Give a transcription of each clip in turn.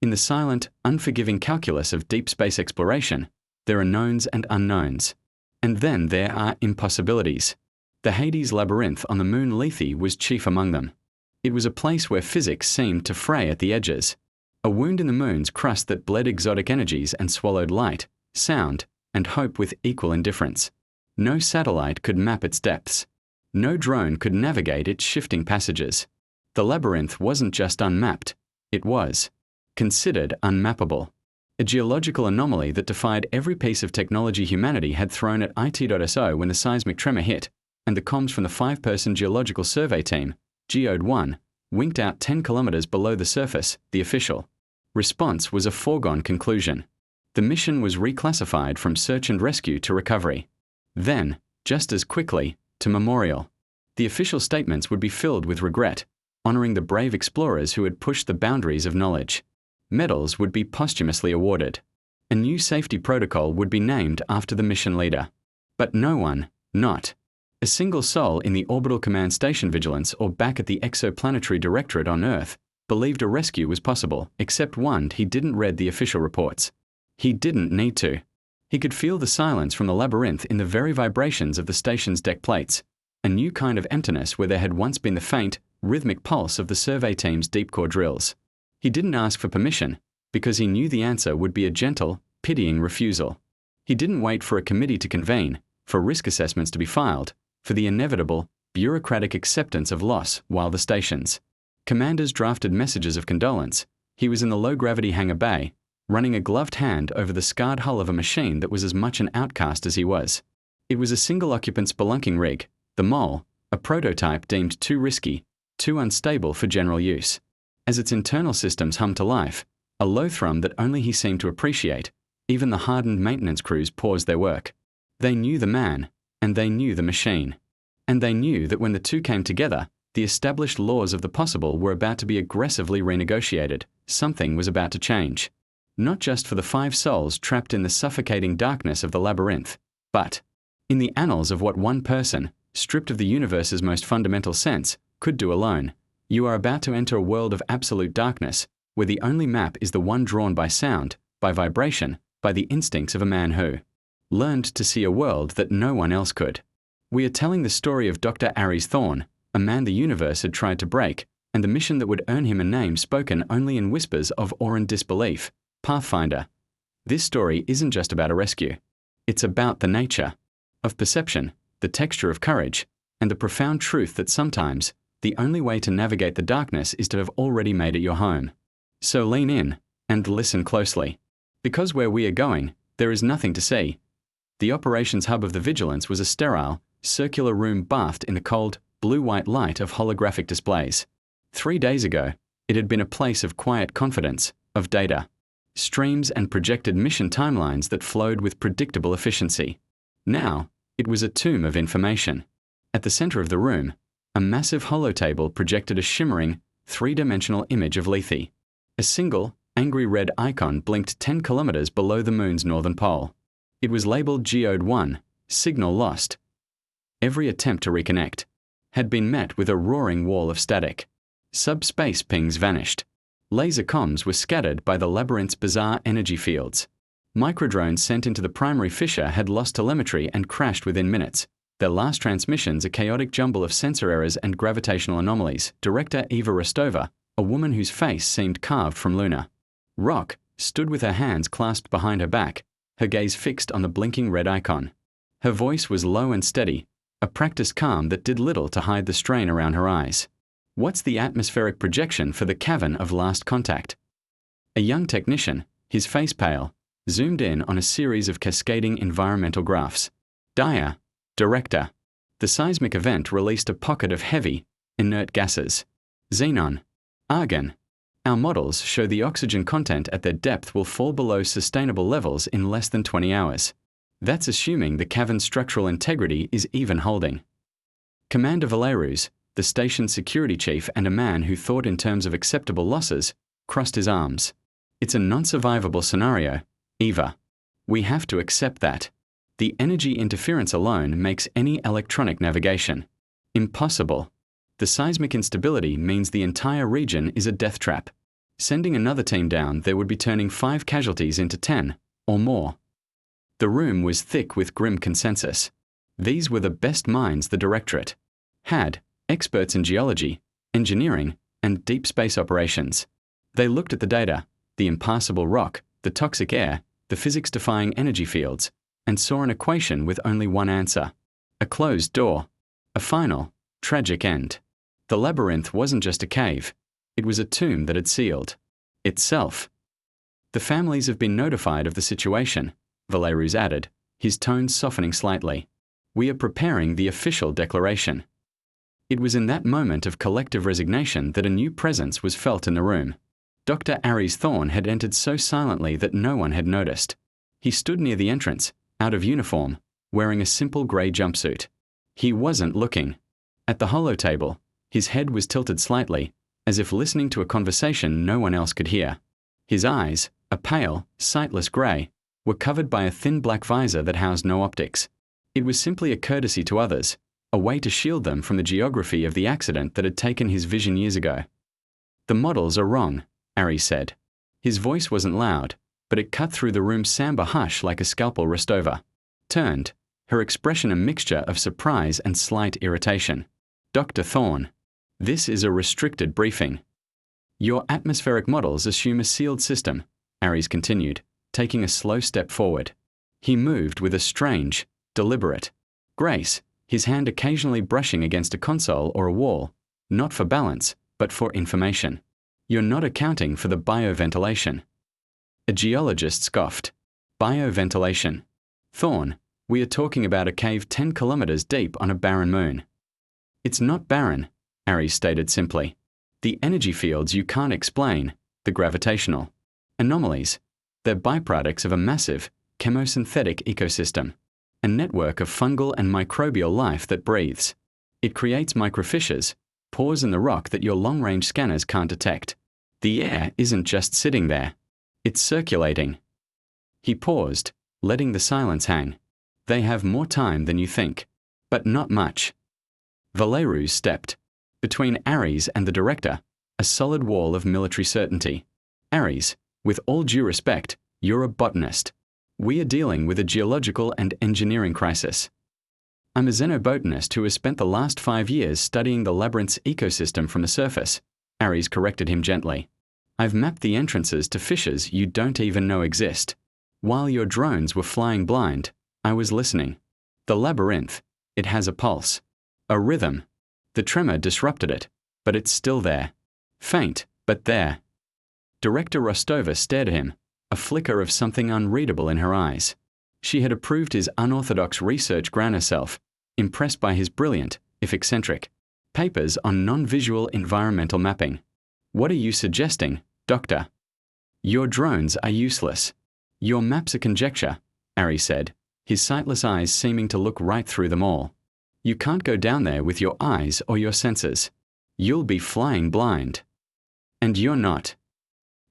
In the silent, unforgiving calculus of deep space exploration, there are knowns and unknowns. And then there are impossibilities. The Hades labyrinth on the moon Lethe was chief among them. It was a place where physics seemed to fray at the edges. A wound in the moon's crust that bled exotic energies and swallowed light, sound, and hope with equal indifference. No satellite could map its depths. No drone could navigate its shifting passages. The labyrinth wasn't just unmapped, it was considered unmappable. A geological anomaly that defied every piece of technology humanity had thrown at IT.SO when the seismic tremor hit, and the comms from the 5-person geological survey team, Geode-1, winked out 10 kilometers below the surface. The official response was a foregone conclusion. The mission was reclassified from search and rescue to recovery. Then, just as quickly, to memorial. The official statements would be filled with regret, honoring the brave explorers who had pushed the boundaries of knowledge. Medals would be posthumously awarded. A new safety protocol would be named after the mission leader. But no one, not a single soul in the Orbital Command Station Vigilance or back at the Exoplanetary Directorate on Earth, believed a rescue was possible, except one. He didn't read the official reports. He didn't need to. He could feel the silence from the labyrinth in the very vibrations of the station's deck plates, a new kind of emptiness where there had once been the faint, rhythmic pulse of the survey team's deep core drills. He didn't ask for permission, because he knew the answer would be a gentle, pitying refusal. He didn't wait for a committee to convene, for risk assessments to be filed, for the inevitable, bureaucratic acceptance of loss while the stations commanders drafted messages of condolence. He was in the low-gravity hangar bay, running a gloved hand over the scarred hull of a machine that was as much an outcast as he was. It was a single-occupant spelunking rig, the Mole, a prototype deemed too risky, too unstable for general use. As its internal systems hummed to life, a low thrum that only he seemed to appreciate, even the hardened maintenance crews paused their work. They knew the man, and they knew the machine. And they knew that when the two came together, the established laws of the possible were about to be aggressively renegotiated. Something was about to change. Not just for the 5 souls trapped in the suffocating darkness of the labyrinth, but in the annals of what one person, stripped of the universe's most fundamental sense, could do alone. You are about to enter a world of absolute darkness, where the only map is the one drawn by sound, by vibration, by the instincts of a man who learned to see a world that no one else could. We are telling the story of Dr. Aries Thorne, a man the universe had tried to break, and the mission that would earn him a name spoken only in whispers of awe and disbelief, Pathfinder. This story isn't just about a rescue. It's about the nature of perception, the texture of courage, and the profound truth that sometimes the only way to navigate the darkness is to have already made it your home. So lean in and listen closely. Because where we are going, there is nothing to see. The operations hub of the Vigilance was a sterile, circular room bathed in the cold, blue-white light of holographic displays. 3 days ago, it had been a place of quiet confidence, of data, streams and projected mission timelines that flowed with predictable efficiency. Now, it was a tomb of information. At the center of the room, a massive holotable projected a shimmering, 3-dimensional image of Lethe. A single, angry red icon blinked 10 kilometers below the moon's northern pole. It was labeled Geode-1, signal lost. Every attempt to reconnect had been met with a roaring wall of static. Subspace pings vanished. Laser comms were scattered by the labyrinth's bizarre energy fields. Microdrones sent into the primary fissure had lost telemetry and crashed within minutes. Their last transmissions a chaotic jumble of sensor errors and gravitational anomalies. Director Eva Rostova, a woman whose face seemed carved from Luna rock, stood with her hands clasped behind her back, her gaze fixed on the blinking red icon. Her voice was low and steady, a practiced calm that did little to hide the strain around her eyes. What's the atmospheric projection for the cavern of last contact? A young technician, his face pale, zoomed in on a series of cascading environmental graphs. Dyer, Director. The seismic event released a pocket of heavy, inert gases. Xenon. Argon. Our models show the oxygen content at their depth will fall below sustainable levels in less than 20 hours. That's assuming the cavern's structural integrity is even holding. Commander Valerus, the station's security chief and a man who thought in terms of acceptable losses, crossed his arms. It's a non-survivable scenario, Eva. We have to accept that. The energy interference alone makes any electronic navigation impossible. The seismic instability means the entire region is a death trap. Sending another team down, there would be turning 5 casualties into 10, or more. The room was thick with grim consensus. These were the best minds the Directorate had, experts in geology, engineering, and deep space operations. They looked at the data, the impassable rock, the toxic air, the physics-defying energy fields, and saw an equation with only one answer: a closed door, a final, tragic end. The labyrinth wasn't just a cave, it was a tomb that had sealed itself. The families have been notified of the situation, Valerus added, his tone softening slightly. We are preparing the official declaration. It was in that moment of collective resignation that a new presence was felt in the room. Dr. Aries Thorne had entered so silently that no one had noticed. He stood near the entrance, out of uniform, wearing a simple grey jumpsuit. He wasn't looking. At the holotable, his head was tilted slightly, as if listening to a conversation no one else could hear. His eyes, a pale, sightless grey, were covered by a thin black visor that housed no optics. It was simply a courtesy to others, a way to shield them from the geography of the accident that had taken his vision years ago. The models are wrong, Aries said. His voice wasn't loud, but it cut through the room's somber hush like a scalpel. Rostova turned, her expression a mixture of surprise and slight irritation. Dr. Thorne, this is a restricted briefing. Your atmospheric models assume a sealed system, Aries continued, taking a slow step forward. He moved with a strange, deliberate grace, his hand occasionally brushing against a console or a wall, not for balance, but for information. You're not accounting for the bioventilation. A geologist scoffed. Bioventilation. Thorne, we are talking about a cave 10 kilometers deep on a barren moon. It's not barren, Aries stated simply. The energy fields you can't explain, the gravitational anomalies, they're byproducts of a massive, chemosynthetic ecosystem, a network of fungal and microbial life that breathes. It creates microfissures, pores in the rock that your long-range scanners can't detect. The air isn't just sitting there. It's circulating. He paused, letting the silence hang. They have more time than you think, but not much. Valerus stepped. Between Aries and the Director, a solid wall of military certainty. Aries, with all due respect, you're a botanist. We are dealing with a geological and engineering crisis. I'm a xenobotanist who has spent the last 5 years studying the labyrinth's ecosystem from the surface, Aries corrected him gently. I've mapped the entrances to fissures you don't even know exist. While your drones were flying blind, I was listening. The labyrinth, it has a pulse, a rhythm. The tremor disrupted it, but it's still there. Faint, but there. Director Rostova stared at him, a flicker of something unreadable in her eyes. She had approved his unorthodox research ground herself, impressed by his brilliant, if eccentric, papers on non-visual environmental mapping. What are you suggesting, Doctor? Your drones are useless. Your maps are conjecture, Aries said, his sightless eyes seeming to look right through them all. You can't go down there with your eyes or your senses. You'll be flying blind. And you're not.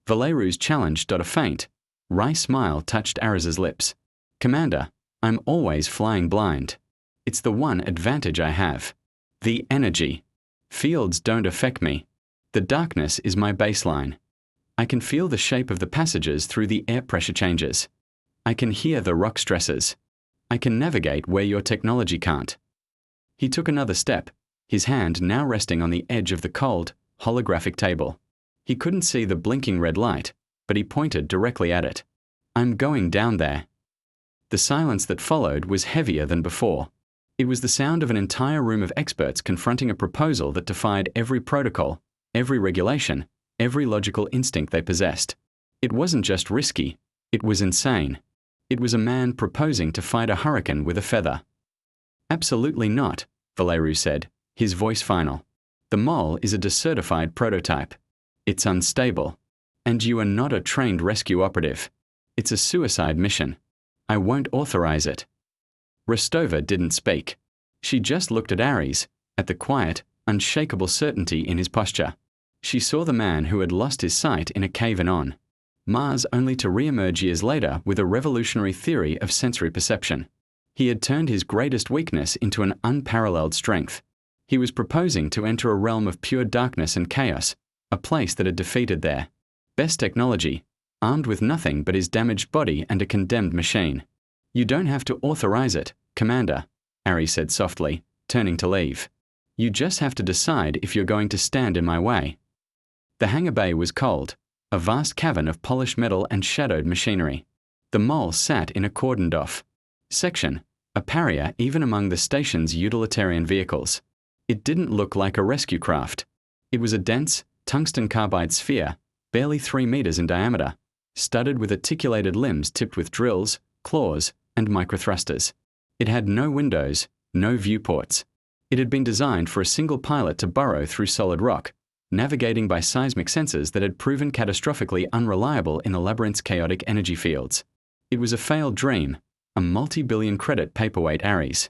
Valerus challenged. A faint, wry smile touched Aris's lips. Commander, I'm always flying blind. It's the one advantage I have. The energy. Fields don't affect me. The darkness is my baseline. I can feel the shape of the passages through the air pressure changes. I can hear the rock stresses. I can navigate where your technology can't. He took another step, his hand now resting on the edge of the cold, holographic table. He couldn't see the blinking red light, but he pointed directly at it. I'm going down there. The silence that followed was heavier than before. It was the sound of an entire room of experts confronting a proposal that defied every protocol, every regulation, every logical instinct they possessed. It wasn't just risky, it was insane. It was a man proposing to fight a hurricane with a feather. Absolutely not, Valerus said, his voice final. The mole is a decertified prototype. It's unstable. And you are not a trained rescue operative. It's a suicide mission. I won't authorize it. Rostova didn't speak. She just looked at Aries, at the quiet, unshakable certainty in his posture. She saw the man who had lost his sight in a cave on Mars only to re-emerge years later with a revolutionary theory of sensory perception. He had turned his greatest weakness into an unparalleled strength. He was proposing to enter a realm of pure darkness and chaos, a place that had defeated there. Best technology, armed with nothing but his damaged body and a condemned machine. You don't have to authorize it, Commander, Ari said softly, turning to leave. You just have to decide if you're going to stand in my way. The hangar bay was cold, a vast cavern of polished metal and shadowed machinery. The mole sat in a cordoned-off section, a pariah even among the station's utilitarian vehicles. It didn't look like a rescue craft. It was a dense, tungsten carbide sphere, barely 3 meters in diameter, studded with articulated limbs tipped with drills, claws, and microthrusters. It had no windows, no viewports. It had been designed for a single pilot to burrow through solid rock, navigating by seismic sensors that had proven catastrophically unreliable in the labyrinth's chaotic energy fields. It was a failed dream, a multi-billion credit paperweight Ares.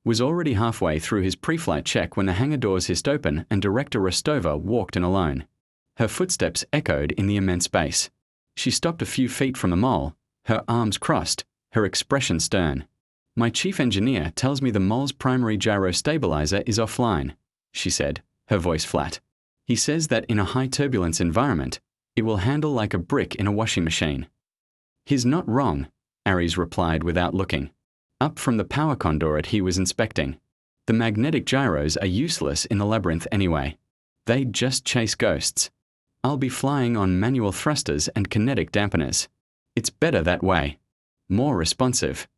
Was already halfway through his pre-flight check when the hangar doors hissed open and Director Rostova walked in alone. Her footsteps echoed in the immense space. She stopped a few feet from the mole, her arms crossed, her expression stern. My chief engineer tells me the mole's primary gyro stabilizer is offline, she said, her voice flat. He says that in a high-turbulence environment, it will handle like a brick in a washing machine. He's not wrong, Ares replied without looking. Up from the power conduit he was inspecting. The magnetic gyros are useless in the labyrinth anyway. They just chase ghosts. I'll be flying on manual thrusters and kinetic dampeners. It's better that way. More responsive.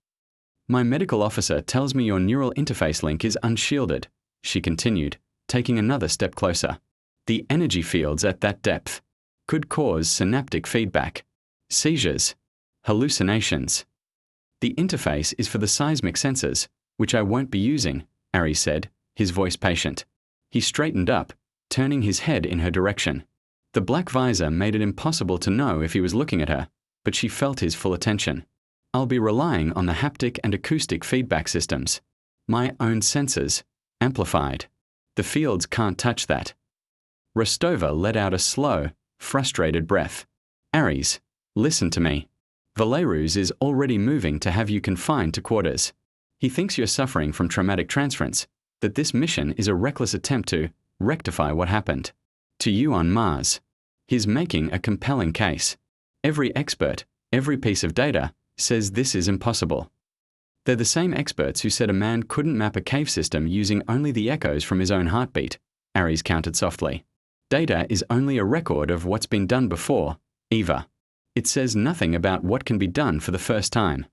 My medical officer tells me your neural interface link is unshielded, she continued, taking another step closer. The energy fields at that depth could cause synaptic feedback, seizures, hallucinations. The interface is for the seismic sensors, which I won't be using, Ari said, his voice patient. He straightened up, turning his head in her direction. The black visor made it impossible to know if he was looking at her, but she felt his full attention. I'll be relying on the haptic and acoustic feedback systems. My own sensors, amplified. The fields can't touch that. Rostova let out a slow, frustrated breath. Ares, listen to me. Valerus is already moving to have you confined to quarters. He thinks you're suffering from traumatic transference, that this mission is a reckless attempt to rectify what happened to you on Mars. He's making a compelling case. Every expert, every piece of data, says this is impossible. They're the same experts who said a man couldn't map a cave system using only the echoes from his own heartbeat, Ares countered softly. Data is only a record of what's been done before, Eva. It says nothing about what can be done for the first time.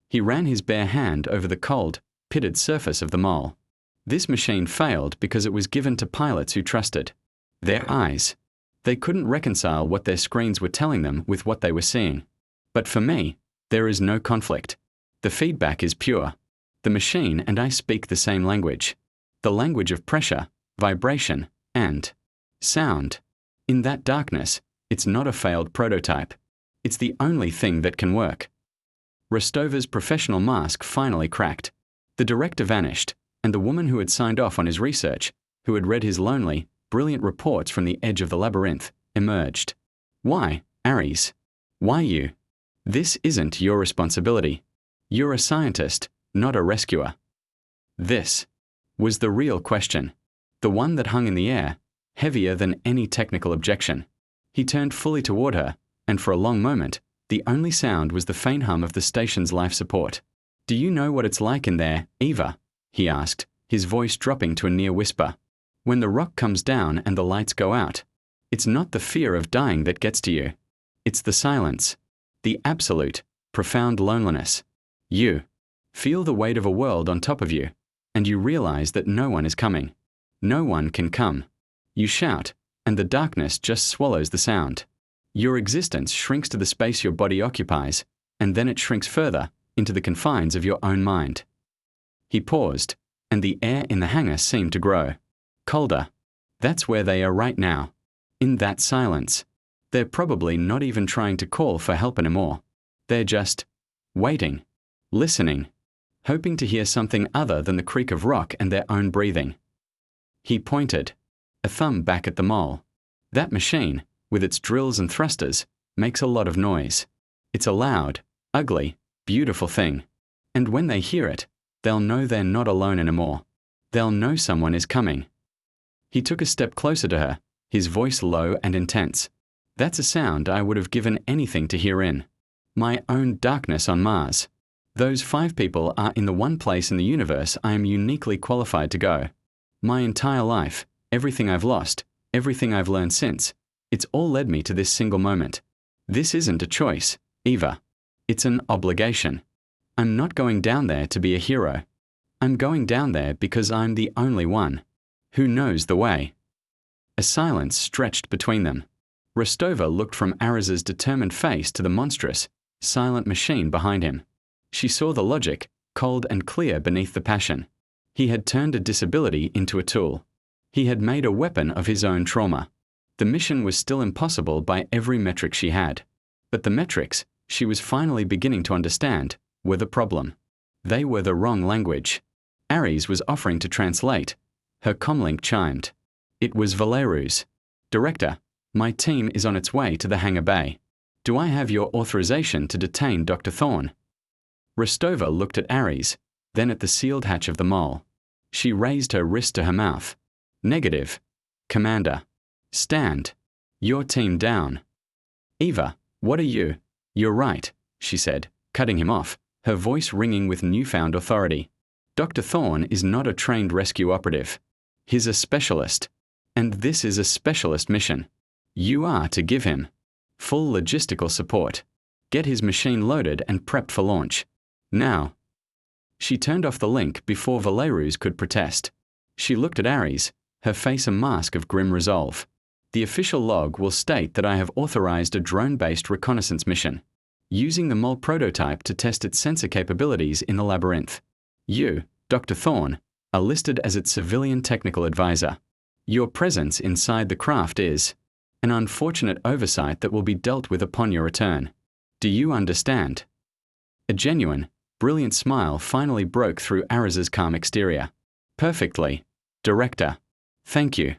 He ran his bare hand over the cold, pitted surface of the mole. This machine failed because it was given to pilots who trusted their eyes. They couldn't reconcile what their screens were telling them with what they were seeing. But for me, there is no conflict. The feedback is pure. The machine and I speak the same language. The language of pressure, vibration, and sound. In that darkness, it's not a failed prototype. It's the only thing that can work. Rostova's professional mask finally cracked. The director vanished, and the woman who had signed off on his research, who had read his lonely, brilliant reports from the edge of the labyrinth, emerged. Why, Ares? Why you? This isn't your responsibility. You're a scientist, not a rescuer. This was the real question, the one that hung in the air, heavier than any technical objection. He turned fully toward her, and for a long moment, the only sound was the faint hum of the station's life support. Do you know what it's like in there, Eva? He asked, his voice dropping to a near whisper. When the rock comes down and the lights go out, it's not the fear of dying that gets to you. It's the silence, the absolute, profound loneliness. You feel the weight of a world on top of you, and you realize that no one is coming. No one can come. You shout, and the darkness just swallows the sound. Your existence shrinks to the space your body occupies, and then it shrinks further into the confines of your own mind. He paused, and the air in the hangar seemed to grow. Colder. That's where they are right now. In that silence. They're probably not even trying to call for help anymore. They're just waiting, listening, hoping to hear something other than the creak of rock and their own breathing. He pointed, a thumb back at the mole. That machine, with its drills and thrusters, makes a lot of noise. It's a loud, ugly, beautiful thing. And when they hear it, they'll know they're not alone anymore. They'll know someone is coming. He took a step closer to her, his voice low and intense. That's a sound I would have given anything to hear in. My own darkness on Mars. Those 5 people are in the one place in the universe I am uniquely qualified to go. My entire life, everything I've lost, everything I've learned since, it's all led me to this single moment. This isn't a choice, Eva. It's an obligation. I'm not going down there to be a hero. I'm going down there because I'm the only one who knows the way. A silence stretched between them. Rostova looked from Ariz's determined face to the monstrous, silent machine behind him. She saw the logic, cold and clear beneath the passion. He had turned a disability into a tool. He had made a weapon of his own trauma. The mission was still impossible by every metric she had. But the metrics, she was finally beginning to understand, were the problem. They were the wrong language. Ares was offering to translate. Her comlink chimed. It was Valeru's. Director, my team is on its way to the hangar bay. Do I have your authorization to detain Dr. Thorne? Rostova looked at Ares, then at the sealed hatch of the mole. She raised her wrist to her mouth. Negative. Commander. Stand. Your team down. Eva, what are you? You're right, she said, cutting him off, her voice ringing with newfound authority. Dr. Thorne is not a trained rescue operative. He's a specialist. And this is a specialist mission. You are to give him full logistical support. Get his machine loaded and prepped for launch. Now. She turned off the link before Valerus could protest. She looked at Ares, her face a mask of grim resolve. The official log will state that I have authorized a drone-based reconnaissance mission, using the mole prototype to test its sensor capabilities in the labyrinth. You, Dr. Thorne, are listed as its civilian technical advisor. Your presence inside the craft is an unfortunate oversight that will be dealt with upon your return. Do you understand? A genuine, brilliant smile finally broke through Ariz's calm exterior. Perfectly. Director. Thank you.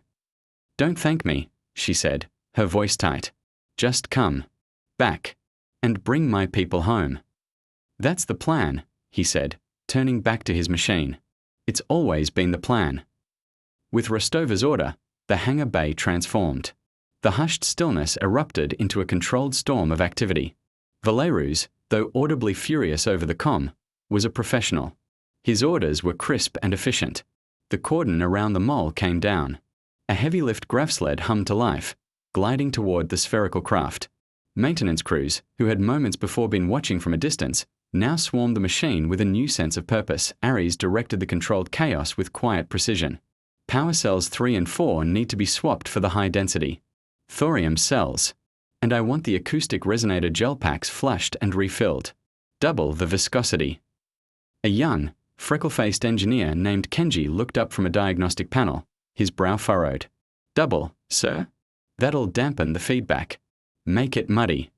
Don't thank me, she said, her voice tight. Just come back and bring my people home. That's the plan, he said, turning back to his machine. It's always been the plan. With Rostova's order, the hangar bay transformed. The hushed stillness erupted into a controlled storm of activity. Valerus, though audibly furious over the comm, was a professional. His orders were crisp and efficient. The cordon around the mole came down. A heavy lift grav sled hummed to life, gliding toward the spherical craft. Maintenance crews, who had moments before been watching from a distance, now swarmed the machine with a new sense of purpose. Ares directed the controlled chaos with quiet precision. Power cells 3 and 4 need to be swapped for the high density thorium cells, and I want the acoustic resonator gel packs flushed and refilled. Double the viscosity. A young, freckle-faced engineer named Kenji looked up from a diagnostic panel, his brow furrowed. Double, sir? That'll dampen the feedback. Make it muddy.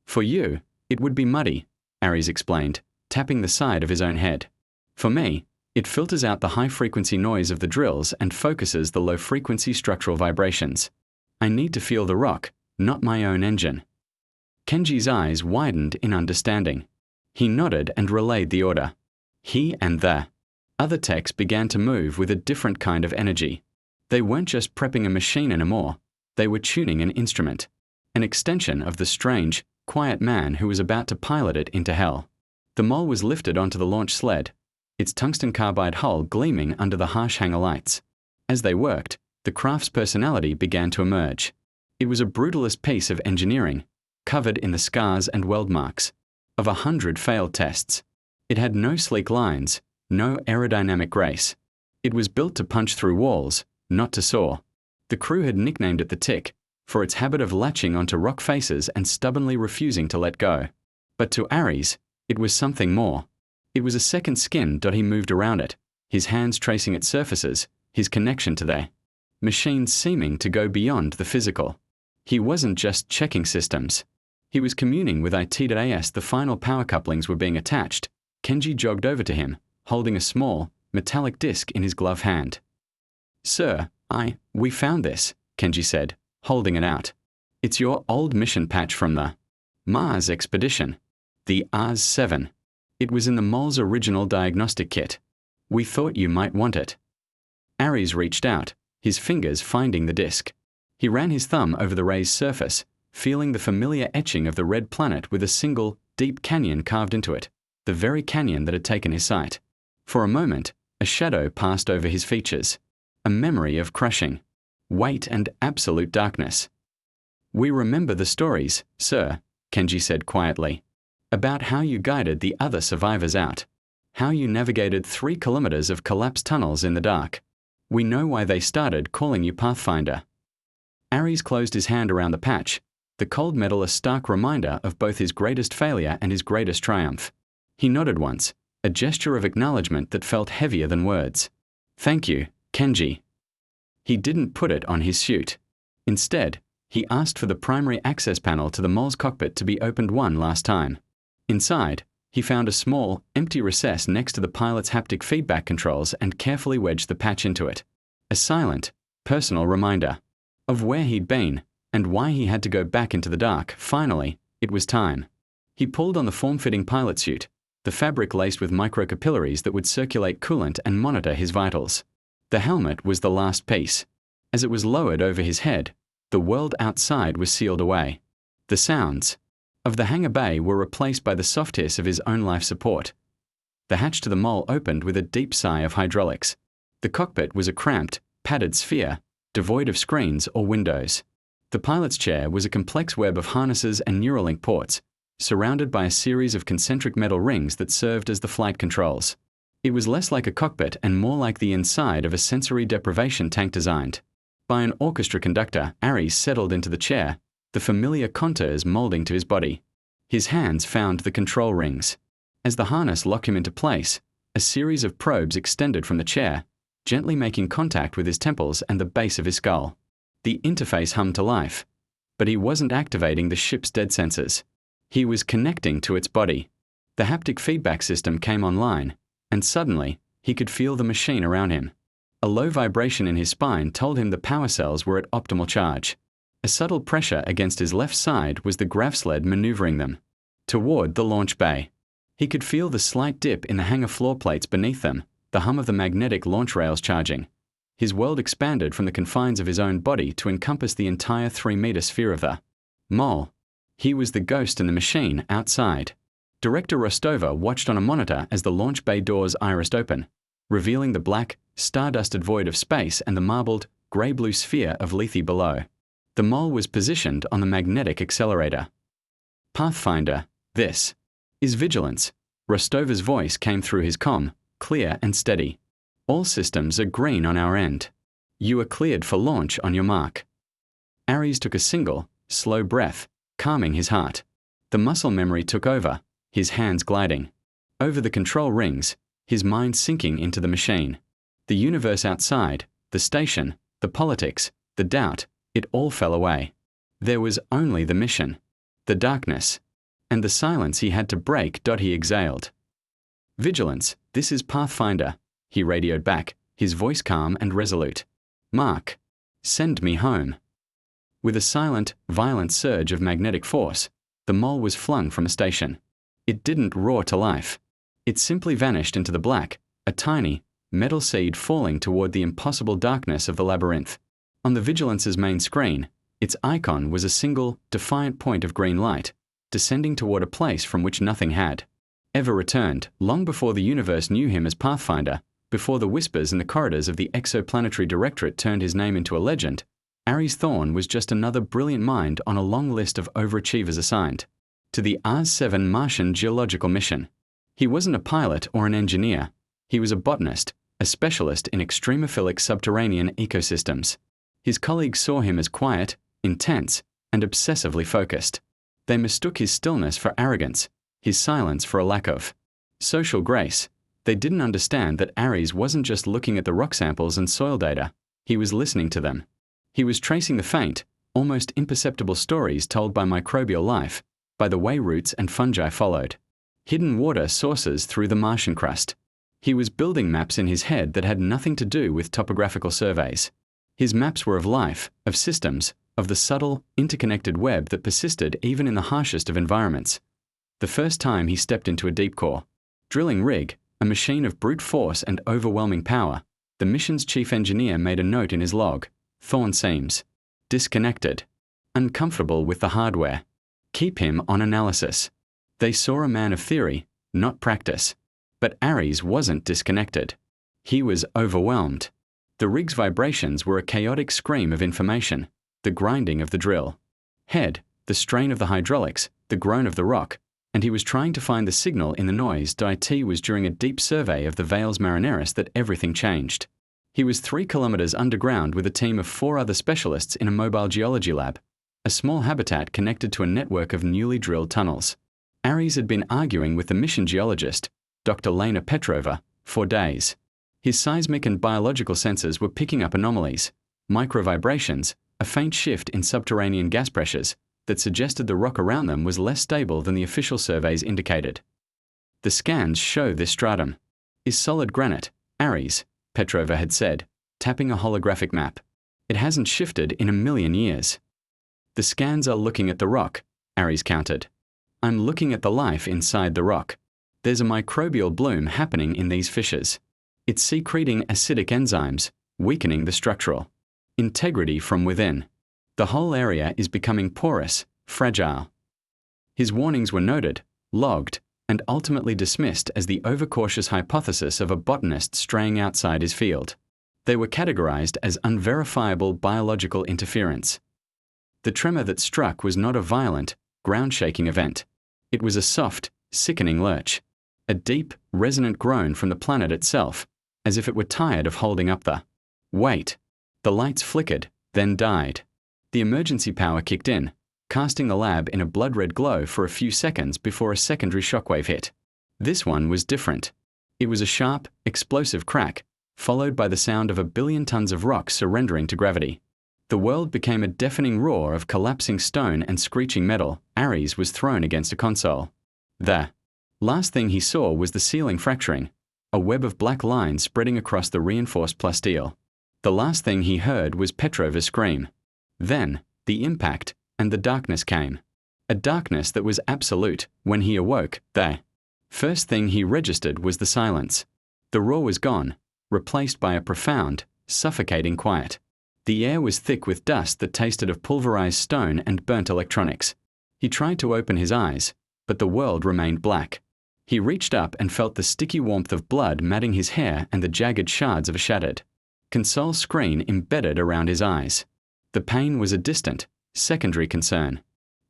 For you, it would be muddy, Ares explained, tapping the side of his own head. For me, it filters out the high-frequency noise of the drills and focuses the low-frequency structural vibrations. I need to feel the rock, not my own engine. Kenji's eyes widened in understanding. He nodded and relayed the order. He and the other techs began to move with a different kind of energy. They weren't just prepping a machine anymore, they were tuning an instrument, an extension of the strange, quiet man who was about to pilot it into hell. The mole was lifted onto the launch sled, its tungsten carbide hull gleaming under the harsh hangar lights. As they worked, the craft's personality began to emerge. It was a brutalist piece of engineering, covered in the scars and weld marks of 100 failed tests. It had no sleek lines, no aerodynamic grace. It was built to punch through walls, not to soar. The crew had nicknamed it the Tick, for its habit of latching onto rock faces and stubbornly refusing to let go. But to Ares, it was something more. It was a second skin. He moved around it, his hands tracing its surfaces, his connection to their machines seeming to go beyond the physical. He wasn't just checking systems. He was communing with IT. As the final power couplings were being attached, Kenji jogged over to him, holding a small, metallic disc in his glove hand. Sir, we found this, Kenji said, holding it out. It's your old mission patch from the Mars expedition, the A-10. It was in the mole's original diagnostic kit. We thought you might want it. Ares reached out, his fingers finding the disc. He ran his thumb over the raised surface, feeling the familiar etching of the red planet with a single, deep canyon carved into it, the very canyon that had taken his sight. For a moment, a shadow passed over his features, a memory of crushing weight and absolute darkness. "We remember the stories, sir," Kenji said quietly, "about how you guided the other survivors out, how you navigated 3 kilometers of collapsed tunnels in the dark. We know why they started calling you Pathfinder." Ares closed his hand around the patch, the cold metal a stark reminder of both his greatest failure and his greatest triumph. He nodded once, a gesture of acknowledgement that felt heavier than words. "Thank you, Kenji." He didn't put it on his suit. Instead, he asked for the primary access panel to the mole's cockpit to be opened one last time. Inside, he found a small, empty recess next to the pilot's haptic feedback controls and carefully wedged the patch into it. A silent, personal reminder of where he'd been and why he had to go back into the dark. Finally, it was time. He pulled on the form-fitting pilot suit, the fabric laced with microcapillaries that would circulate coolant and monitor his vitals. The helmet was the last piece. As it was lowered over his head, the world outside was sealed away. The sounds of the hangar bay were replaced by the soft hiss of his own life support. The hatch to the mole opened with a deep sigh of hydraulics. The cockpit was a cramped, padded sphere, devoid of screens or windows. The pilot's chair was a complex web of harnesses and Neuralink ports, surrounded by a series of concentric metal rings that served as the flight controls. It was less like a cockpit and more like the inside of a sensory deprivation tank designed by an orchestra conductor. Ares settled into the chair, the familiar contours molding to his body. His hands found the control rings. As the harness locked him into place, a series of probes extended from the chair, gently making contact with his temples and the base of his skull. The interface hummed to life, but he wasn't activating the ship's dead sensors. He was connecting to its body. The haptic feedback system came online, and suddenly, he could feel the machine around him. A low vibration in his spine told him the power cells were at optimal charge. A subtle pressure against his left side was the grav sled maneuvering them toward the launch bay. He could feel the slight dip in the hangar floor plates beneath them, the hum of the magnetic launch rails charging. His world expanded from the confines of his own body to encompass the entire 3-meter sphere of the mole. He was the ghost in the machine outside. Director Rostova watched on a monitor as the launch bay doors irised open, revealing the black, star-dusted void of space and the marbled, grey-blue sphere of Lethe below. The mole was positioned on the magnetic accelerator. "Pathfinder, this is Vigilance." Rostova's voice came through his comm, clear and steady. "All systems are green on our end. You are cleared for launch on your mark." Ares took a single, slow breath, calming his heart. The muscle memory took over, his hands gliding over the control rings, his mind sinking into the machine. The universe outside, the station, the politics, the doubt, it all fell away. There was only the mission, the darkness, and the silence he had to break. He exhaled. "Vigilance, this is Pathfinder," he radioed back, his voice calm and resolute. "Mark, send me home." With a silent, violent surge of magnetic force, the mole was flung from a station. It didn't roar to life. It simply vanished into the black, a tiny, metal seed falling toward the impossible darkness of the labyrinth. On the Vigilance's main screen, its icon was a single, defiant point of green light, descending toward a place from which nothing had ever returned. Long before the universe knew him as Pathfinder, before the whispers in the corridors of the Exoplanetary Directorate turned his name into a legend, Ares Thorne was just another brilliant mind on a long list of overachievers assigned to the A-10 Martian geological mission. He wasn't a pilot or an engineer. He was a botanist, a specialist in extremophilic subterranean ecosystems. His colleagues saw him as quiet, intense, and obsessively focused. They mistook his stillness for arrogance, his silence for a lack of social grace. They didn't understand that Ares wasn't just looking at the rock samples and soil data. He was listening to them. He was tracing the faint, almost imperceptible stories told by microbial life, by the way roots and fungi followed hidden water sources through the Martian crust. He was building maps in his head that had nothing to do with topographical surveys. His maps were of life, of systems, of the subtle, interconnected web that persisted even in the harshest of environments. The first time he stepped into a deep core drilling rig, a machine of brute force and overwhelming power, the mission's chief engineer made a note in his log: "Thorne seems disconnected, uncomfortable with the hardware. Keep him on analysis. They saw a man of theory, not practice. But Ares wasn't disconnected. He was overwhelmed. The rig's vibrations were a chaotic scream of information, the grinding of the drill. Head, the strain of the hydraulics, the groan of the rock, and he was trying to find the signal in the noise. It was during a deep survey of the Vales Marineris that everything changed. He was 3 kilometers underground with a team of 4 other specialists in a mobile geology lab, a small habitat connected to a network of newly drilled tunnels. Ares had been arguing with the mission geologist, Dr. Lena Petrova, for days. His seismic and biological sensors were picking up anomalies, micro-vibrations, a faint shift in subterranean gas pressures that suggested the rock around them was less stable than the official surveys indicated. The scans show this stratum is solid granite, Ares, Petrova had said, tapping a holographic map. It hasn't shifted in a million years. The scans are looking at the rock, Ares countered. I'm looking at the life inside the rock. There's a microbial bloom happening in these fissures. It's secreting acidic enzymes, weakening the structural integrity from within. The whole area is becoming porous, fragile. His warnings were noted, logged, and ultimately dismissed as the overcautious hypothesis of a botanist straying outside his field. They were categorized as unverifiable biological interference. The tremor that struck was not a violent, ground-shaking event. It was a soft, sickening lurch, a deep, resonant groan from the planet itself, as if it were tired of holding up the weight. The lights flickered, then died. The emergency power kicked in, casting the lab in a blood-red glow for a few seconds before a secondary shockwave hit. This one was different. It was a sharp, explosive crack, followed by the sound of 1 billion tons of rock surrendering to gravity. The world became a deafening roar of collapsing stone and screeching metal. Ares was thrown against a console. The last thing he saw was the ceiling fracturing, a web of black lines spreading across the reinforced plasteel. The last thing he heard was Petrova's scream. Then, the impact, and the darkness came. A darkness that was absolute. When he awoke, the first thing he registered was the silence. The roar was gone, replaced by a profound, suffocating quiet. The air was thick with dust that tasted of pulverized stone and burnt electronics. He tried to open his eyes, but the world remained black. He reached up and felt the sticky warmth of blood matting his hair and the jagged shards of a shattered console screen embedded around his eyes. The pain was a distant, secondary concern.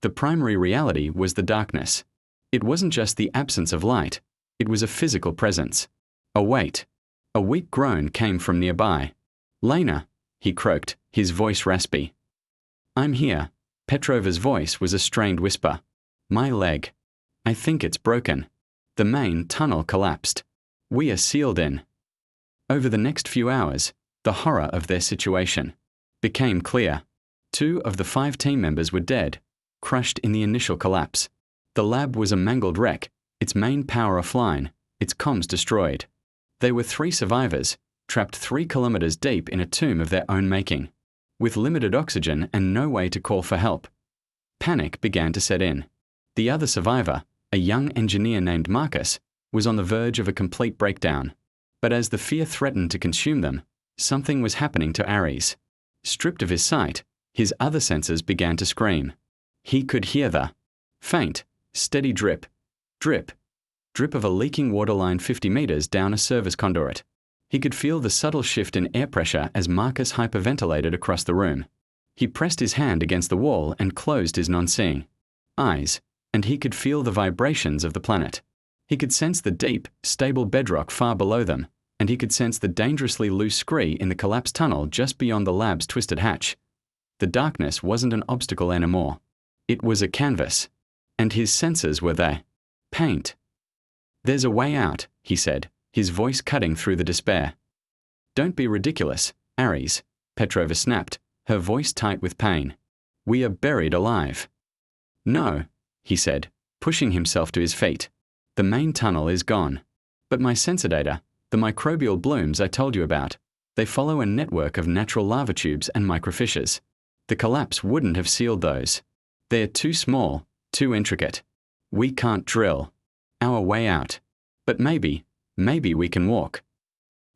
The primary reality was the darkness. It wasn't just the absence of light, it was a physical presence. A weight. A weak groan came from nearby. "Lena," he croaked, his voice raspy. "I'm here." Petrova's voice was a strained whisper. "My leg. I think it's broken." The main tunnel collapsed. "We are sealed in." Over the next few hours, the horror of their situation became clear. 2 of the 5 team members were dead, crushed in the initial collapse. The lab was a mangled wreck, its main power offline, its comms destroyed. They were 3 survivors, trapped 3 kilometers deep in a tomb of their own making, with limited oxygen and no way to call for help. Panic began to set in. The other survivor, a young engineer named Marcus, was on the verge of a complete breakdown. But as the fear threatened to consume them, something was happening to Ares. Stripped of his sight, his other senses began to scream. He could hear the faint, steady drip, drip, drip of a leaking waterline 50 meters down a service conduit. He could feel the subtle shift in air pressure as Marcus hyperventilated across the room. He pressed his hand against the wall and closed his non-seeing eyes, and he could feel the vibrations of the planet. He could sense the deep, stable bedrock far below them, and he could sense the dangerously loose scree in the collapsed tunnel just beyond the lab's twisted hatch. The darkness wasn't an obstacle anymore. It was a canvas. And his senses were there. Paint. "There's a way out," he said, his voice cutting through the despair. "Don't be ridiculous, Ares," Petrova snapped, her voice tight with pain. "We are buried alive." "No," he said, pushing himself to his feet. "The main tunnel is gone. But my sensor data, the microbial blooms I told you about, they follow a network of natural lava tubes and microfissures. The collapse wouldn't have sealed those. They're too small, too intricate. We can't drill our way out. But maybe we can walk."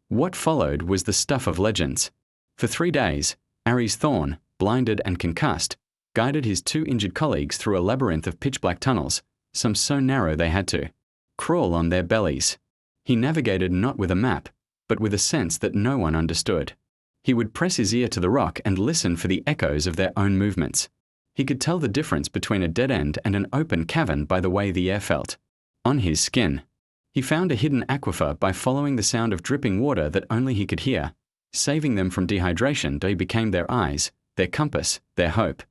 What followed was the stuff of legends. For 3 days, Ares Thorne, blinded and concussed, guided his two injured colleagues through a labyrinth of pitch-black tunnels, some so narrow they had to crawl on their bellies. He navigated not with a map, but with a sense that no one understood. He would press his ear to the rock and listen for the echoes of their own movements. He could tell the difference between a dead end and an open cavern by the way the air felt on his skin. He found a hidden aquifer by following the sound of dripping water that only he could hear, saving them from dehydration though he became their eyes, their compass, their hope.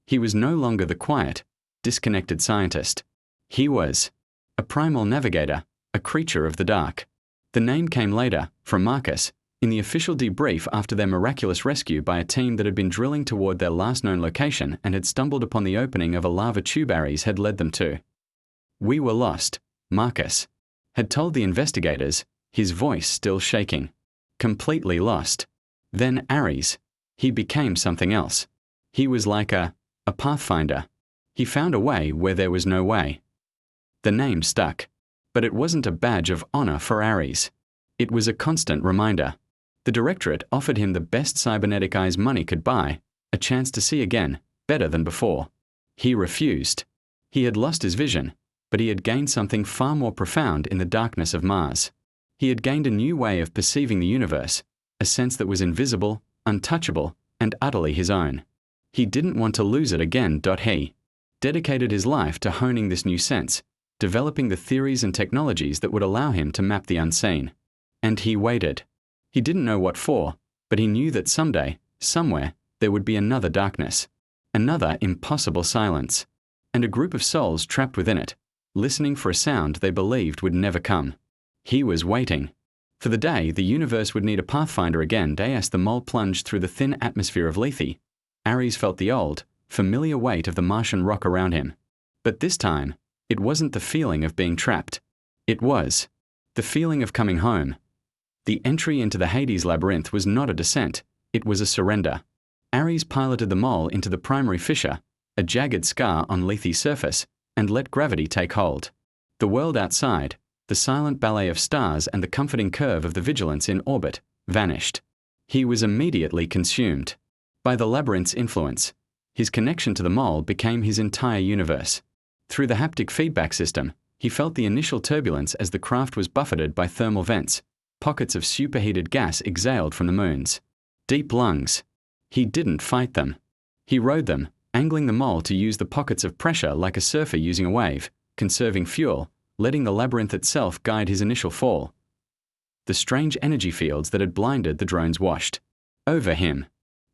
He was no longer the quiet, disconnected scientist. He was a primal navigator, a creature of the dark. The name came later, from Marcus, in the official debrief after their miraculous rescue by a team that had been drilling toward their last known location and had stumbled upon the opening of a lava tube Ares had led them to. "We were lost," Marcus had told the investigators, his voice still shaking. Completely lost. Then Ares. He became something else. He was like a pathfinder. He found a way where there was no way. The name stuck. But it wasn't a badge of honor for Ares. It was a constant reminder. The Directorate offered him the best cybernetic eyes money could buy, a chance to see again, better than before. He refused. He had lost his vision, but he had gained something far more profound in the darkness of Mars. He had gained a new way of perceiving the universe, a sense that was invisible, untouchable, and utterly his own. He didn't want to lose it again. He dedicated his life to honing this new sense, developing the theories and technologies that would allow him to map the unseen. And he waited. He didn't know what for, but he knew that someday, somewhere, there would be another darkness, another impossible silence, and a group of souls trapped within it, listening for a sound they believed would never come. He was waiting. For the day the universe would need a pathfinder again. As the mole plunged through the thin atmosphere of Lethe, Ares felt the old, familiar weight of the Martian rock around him. But this time, it wasn't the feeling of being trapped. It was the feeling of coming home. The entry into the Hades labyrinth was not a descent, it was a surrender. Ares piloted the mole into the primary fissure, a jagged scar on Lethe's surface, and let gravity take hold. The world outside, the silent ballet of stars and the comforting curve of the Vigilance in orbit, vanished. He was immediately consumed by the labyrinth's influence. His connection to the mole became his entire universe. Through the haptic feedback system, he felt the initial turbulence as the craft was buffeted by thermal vents. Pockets of superheated gas exhaled from the moon's deep lungs. He didn't fight them. He rode them, angling the mole to use the pockets of pressure like a surfer using a wave, conserving fuel, letting the labyrinth itself guide his initial fall. The strange energy fields that had blinded the drones washed over him.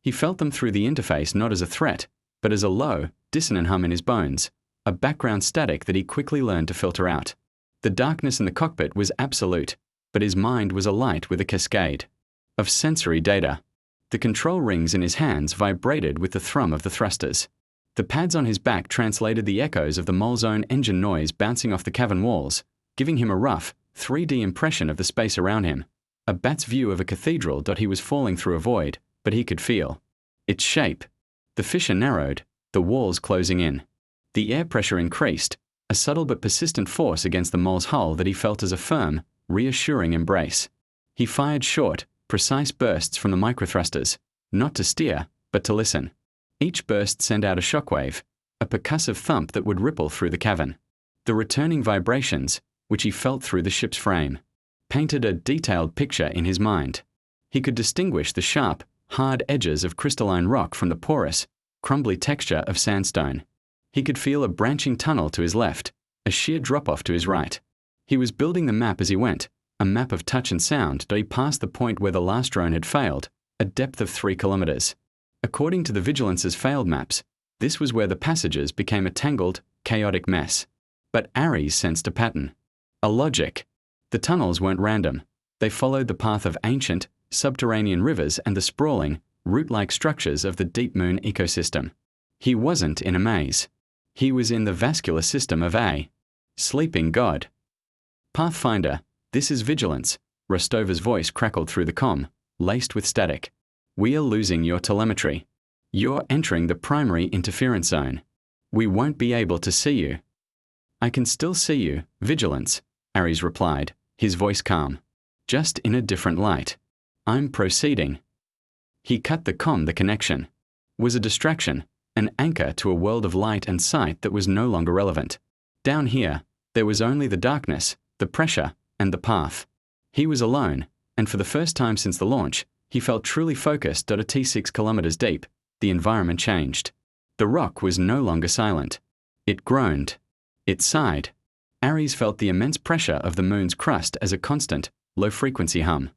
He felt them through the interface not as a threat, but as a low, dissonant hum in his bones, a background static that he quickly learned to filter out. The darkness in the cockpit was absolute, but his mind was alight with a cascade of sensory data. The control rings in his hands vibrated with the thrum of the thrusters. The pads on his back translated the echoes of the mole's own engine noise bouncing off the cavern walls, giving him a rough, 3D impression of the space around him. A bat's view of a cathedral. He was falling through a void, but he could feel its shape. The fissure narrowed, the walls closing in. The air pressure increased, a subtle but persistent force against the mole's hull that he felt as a firm, reassuring embrace. He fired short, precise bursts from the microthrusters, not to steer, but to listen. Each burst sent out a shockwave, a percussive thump that would ripple through the cavern. The returning vibrations, which he felt through the ship's frame, painted a detailed picture in his mind. He could distinguish the sharp, hard edges of crystalline rock from the porous, crumbly texture of sandstone. He could feel a branching tunnel to his left, a sheer drop-off to his right. He was building the map as he went, a map of touch and sound. He passed the point where the last drone had failed, a depth of 3 kilometers. According to the Vigilance's failed maps, this was where the passages became a tangled, chaotic mess. But Ares sensed a pattern, a logic. The tunnels weren't random. They followed the path of ancient, subterranean rivers and the sprawling, root-like structures of the deep moon ecosystem. He wasn't in a maze. He was in the vascular system of a sleeping god. Pathfinder, this is Vigilance, Rostova's voice crackled through the comm, laced with static. We are losing your telemetry. You're entering the primary interference zone. We won't be able to see you. I can still see you, Vigilance, Ares replied, his voice calm. Just in a different light. I'm proceeding. He cut the connection. Was a distraction, an anchor to a world of light and sight that was no longer relevant. Down here, there was only the darkness, the pressure, and the path. He was alone, and for the first time since the launch, he felt truly focused. At 6 kilometers deep, the environment changed. The rock was no longer silent. It groaned. It sighed. Ares felt the immense pressure of the moon's crust as a constant, low-frequency hum.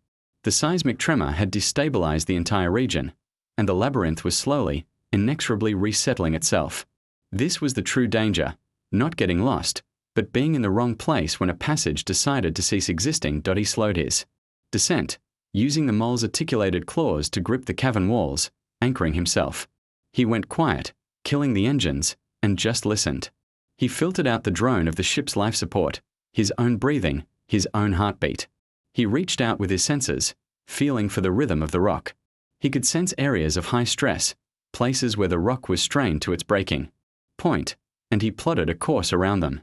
The seismic tremor had destabilized the entire region, and the labyrinth was slowly, inexorably resettling itself. This was the true danger, not getting lost, but being in the wrong place when a passage decided to cease existing. He slowed his descent, using the mole's articulated claws to grip the cavern walls, anchoring himself. He went quiet, killing the engines, and just listened. He filtered out the drone of the ship's life support, his own breathing, his own heartbeat. He reached out with his senses, feeling for the rhythm of the rock. He could sense areas of high stress, places where the rock was strained to its breaking point, and he plotted a course around them.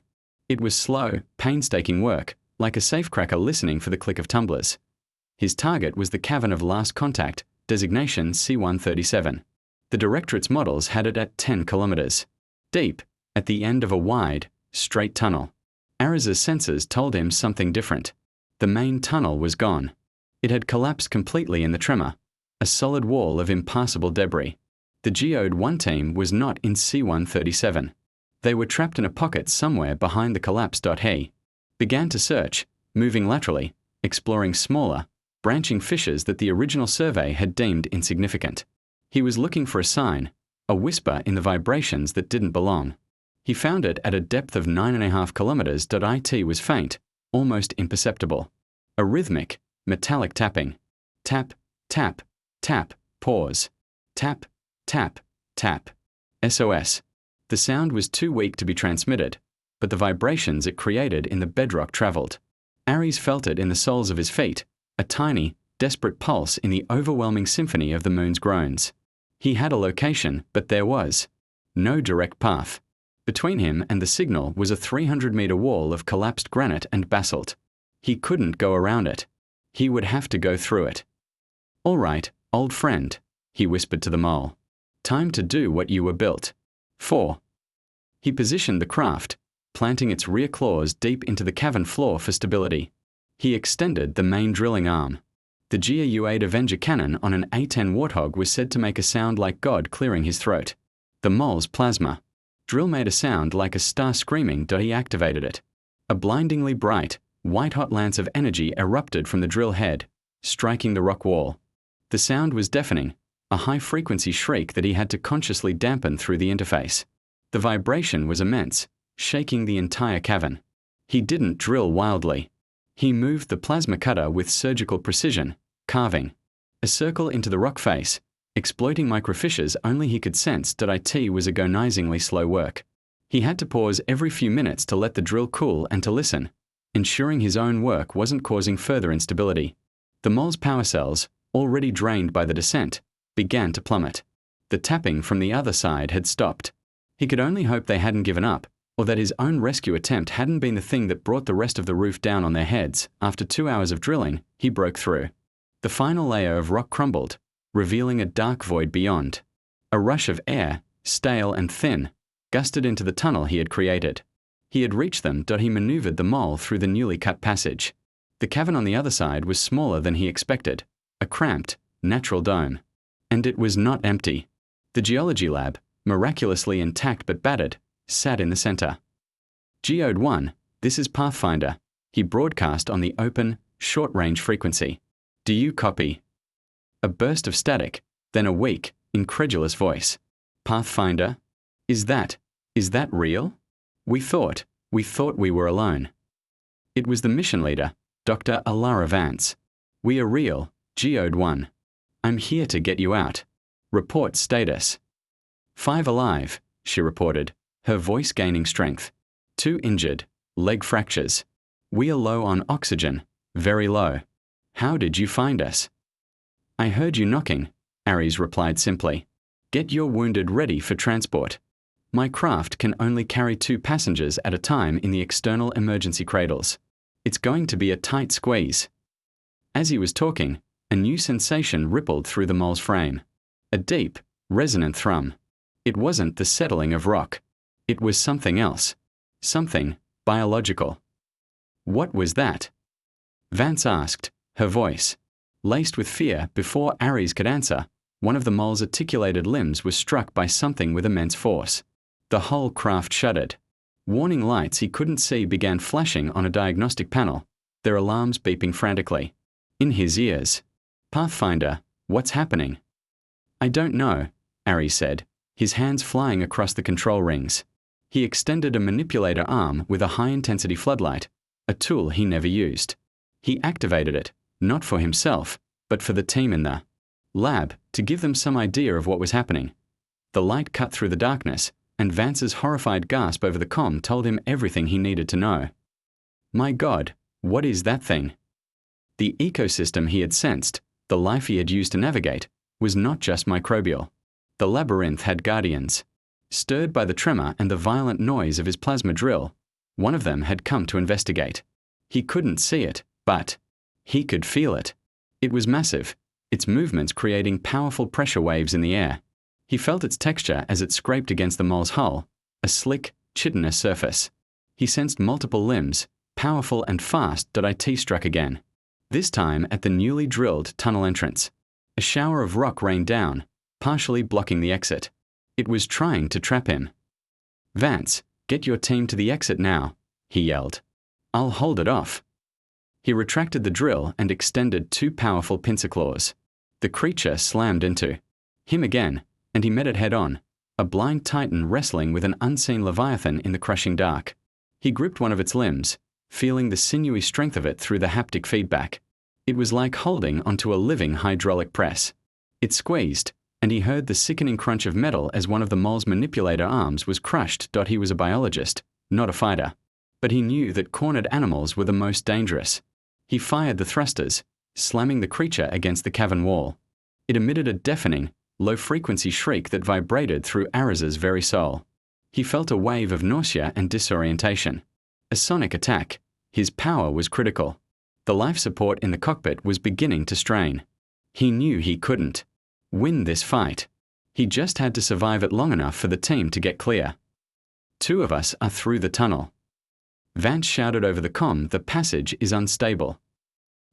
It was slow, painstaking work, like a safecracker listening for the click of tumblers. His target was the cavern of last contact, designation C-137. The Directorate's models had it at 10 kilometers deep, at the end of a wide, straight tunnel. Ares's senses told him something different. The main tunnel was gone. It had collapsed completely in the tremor, a solid wall of impassable debris. The A-10 team was not in C-137. They were trapped in a pocket somewhere behind the collapse. He began to search, moving laterally, exploring smaller, branching fissures that the original survey had deemed insignificant. He was looking for a sign, a whisper in the vibrations that didn't belong. He found it at a depth of 9.5 kilometers. It was faint, almost imperceptible. A rhythmic, metallic tapping. Tap, tap, tap, pause. Tap, tap, tap. SOS. The sound was too weak to be transmitted, but the vibrations it created in the bedrock traveled. Ares felt it in the soles of his feet, a tiny, desperate pulse in the overwhelming symphony of the moon's groans. He had a location, but there was no direct path. Between him and the signal was a 300-meter wall of collapsed granite and basalt. He couldn't go around it. He would have to go through it. "All right, old friend," he whispered to the mole. "Time to do what you were built for." He positioned the craft, planting its rear claws deep into the cavern floor for stability. He extended the main drilling arm. The GAU-8 Avenger cannon on an A-10 Warthog was said to make a sound like God clearing his throat. The mole's plasma drill made a sound like a star screaming. He activated it. A blindingly bright, white-hot lance of energy erupted from the drill head, striking the rock wall. The sound was deafening, a high-frequency shriek that he had to consciously dampen through the interface. The vibration was immense, shaking the entire cavern. He didn't drill wildly. He moved the plasma cutter with surgical precision, carving a circle into the rock face, exploiting microfissures only he could sense. It was agonizingly slow work. He had to pause every few minutes to let the drill cool and to listen, ensuring his own work wasn't causing further instability. The mole's power cells, already drained by the descent, began to plummet. The tapping from the other side had stopped. He could only hope they hadn't given up, or that his own rescue attempt hadn't been the thing that brought the rest of the roof down on their heads. After 2 hours of drilling, he broke through. The final layer of rock crumbled, revealing a dark void beyond. A rush of air, stale and thin, gusted into the tunnel he had created. He had reached them. He maneuvered the mole through the newly cut passage. The cavern on the other side was smaller than he expected, a cramped, natural dome. And it was not empty. The geology lab, miraculously intact but battered, sat in the center. "Geode 1, this is Pathfinder," he broadcast on the open, short-range frequency. "Do you copy?" A burst of static, then a weak, incredulous voice. "Pathfinder? Is that real? We thought we were alone." It was the mission leader, Dr. Alara Vance. "We are real, Geode 1. I'm here to get you out. Report status." 5 alive, she reported, her voice gaining strength. 2 injured, leg fractures. We are low on oxygen, very low. How did you find us? "I heard you knocking," Ares replied simply. "Get your wounded ready for transport. My craft can only carry 2 passengers at a time in the external emergency cradles. It's going to be a tight squeeze." As he was talking, a new sensation rippled through the mole's frame. A deep, resonant thrum. It wasn't the settling of rock. It was something else. Something biological. What was that? Vance asked, her voice laced with fear. Before Ares could answer, one of the mole's articulated limbs was struck by something with immense force. The whole craft shuddered. Warning lights he couldn't see began flashing on a diagnostic panel, their alarms beeping frantically. In his ears. Pathfinder, what's happening? I don't know, Ares said, his hands flying across the control rings. He extended a manipulator arm with a high-intensity floodlight, a tool he never used. He activated it, not for himself, but for the team in the lab, to give them some idea of what was happening. The light cut through the darkness, and Vance's horrified gasp over the comm told him everything he needed to know. My God, what is that thing? The ecosystem he had sensed, the life he had used to navigate, was not just microbial. The labyrinth had guardians. Stirred by the tremor and the violent noise of his plasma drill, one of them had come to investigate. He couldn't see it, but he could feel it. It was massive, its movements creating powerful pressure waves in the air. He felt its texture as it scraped against the mole's hull, a slick, chitinous surface. He sensed multiple limbs, powerful and fast. It struck again. This time at the newly drilled tunnel entrance. A shower of rock rained down, partially blocking the exit. It was trying to trap him. Vance, get your team to the exit now, he yelled. I'll hold it off. He retracted the drill and extended two powerful pincer claws. The creature slammed into him again, and he met it head-on, a blind titan wrestling with an unseen leviathan in the crushing dark. He gripped one of its limbs, feeling the sinewy strength of it through the haptic feedback. It was like holding onto a living hydraulic press. It squeezed, and he heard the sickening crunch of metal as one of the mole's manipulator arms was crushed. He was a biologist, not a fighter. But he knew that cornered animals were the most dangerous. He fired the thrusters, slamming the creature against the cavern wall. It emitted a deafening, low-frequency shriek that vibrated through Ares's very soul. He felt a wave of nausea and disorientation. A sonic attack. His power was critical. The life support in the cockpit was beginning to strain. He knew he couldn't win this fight. He just had to survive it long enough for the team to get clear. Two of us are through the tunnel. Vance shouted over the comm, the passage is unstable.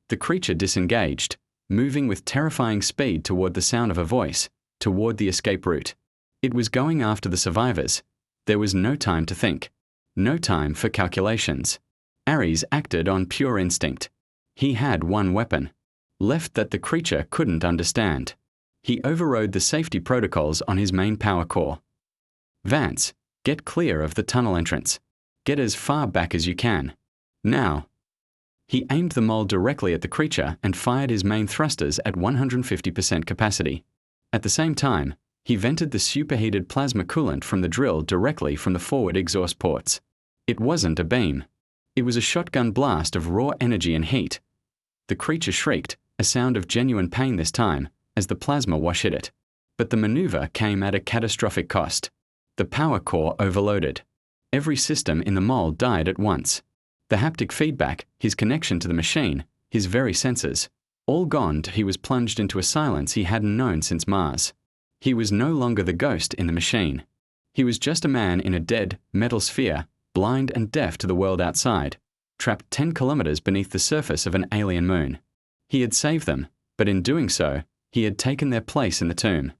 The creature disengaged, moving with terrifying speed toward the sound of a voice, toward the escape route. It was going after the survivors. There was no time to think. No time for calculations. Ares acted on pure instinct. He had one weapon left that the creature couldn't understand. He overrode the safety protocols on his main power core. Vance, get clear of the tunnel entrance. Get as far back as you can. Now. He aimed the mole directly at the creature and fired his main thrusters at 150% capacity. At the same time, he vented the superheated plasma coolant from the drill directly from the forward exhaust ports. It wasn't a beam. It was a shotgun blast of raw energy and heat. The creature shrieked, a sound of genuine pain this time, as the plasma wash hit it. But the maneuver came at a catastrophic cost. The power core overloaded. Every system in the mole died at once. The haptic feedback, his connection to the machine, his very senses, all gone. He was plunged into a silence he hadn't known since Mars. He was no longer the ghost in the machine. He was just a man in a dead, metal sphere, blind and deaf to the world outside, trapped 10 kilometers beneath the surface of an alien moon. He had saved them, but in doing so, he had taken their place in the tomb.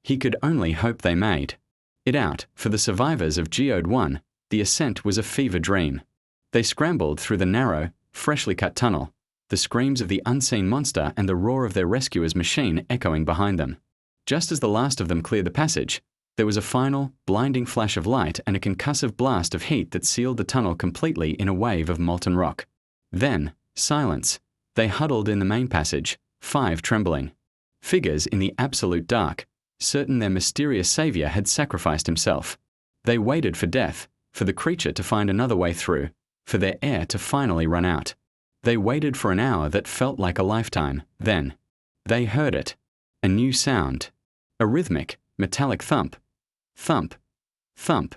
He could only hope they made it out. For the survivors of Geode 1, the ascent was a fever dream. They scrambled through the narrow, freshly cut tunnel, the screams of the unseen monster and the roar of their rescuer's machine echoing behind them. Just as the last of them cleared the passage, there was a final, blinding flash of light and a concussive blast of heat that sealed the tunnel completely in a wave of molten rock. Then, silence. They huddled in the main passage, 5 trembling figures in the absolute dark, certain their mysterious savior had sacrificed himself. They waited for death, for the creature to find another way through, for their air to finally run out. They waited for an hour that felt like a lifetime. Then, they heard it. A new sound. A rhythmic, metallic thump. Thump. Thump.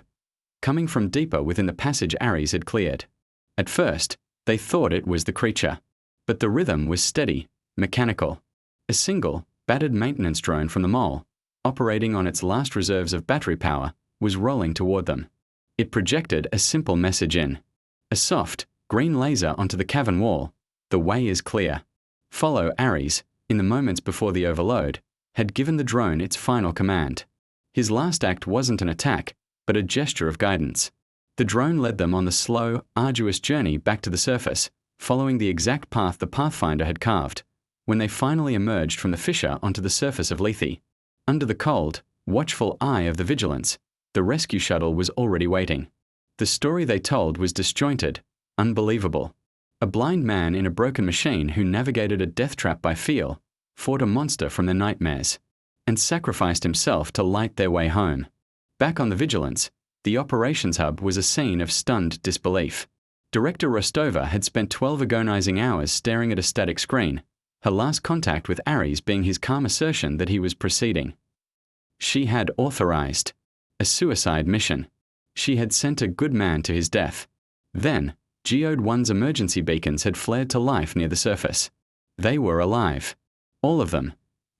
Coming from deeper within the passage Ares had cleared. At first, they thought it was the creature. But the rhythm was steady, mechanical. A single, battered maintenance drone from the mole, operating on its last reserves of battery power, was rolling toward them. It projected a simple message in a soft, green laser onto the cavern wall. The way is clear. Follow Ares, in the moments before the overload, had given the drone its final command. His last act wasn't an attack, but a gesture of guidance. The drone led them on the slow, arduous journey back to the surface, following the exact path the Pathfinder had carved. When they finally emerged from the fissure onto the surface of Lethe, under the cold, watchful eye of the Vigilance, the rescue shuttle was already waiting. The story they told was disjointed, unbelievable. A blind man in a broken machine who navigated a death trap by feel, fought a monster from their nightmares, and sacrificed himself to light their way home. Back on the Vigilance, the operations hub was a scene of stunned disbelief. Director Rostova had spent 12 agonizing hours staring at a static screen, her last contact with Ares being his calm assertion that he was proceeding. She had authorized a suicide mission. She had sent a good man to his death. Then, Geode 1's emergency beacons had flared to life near the surface. They were alive. All of them.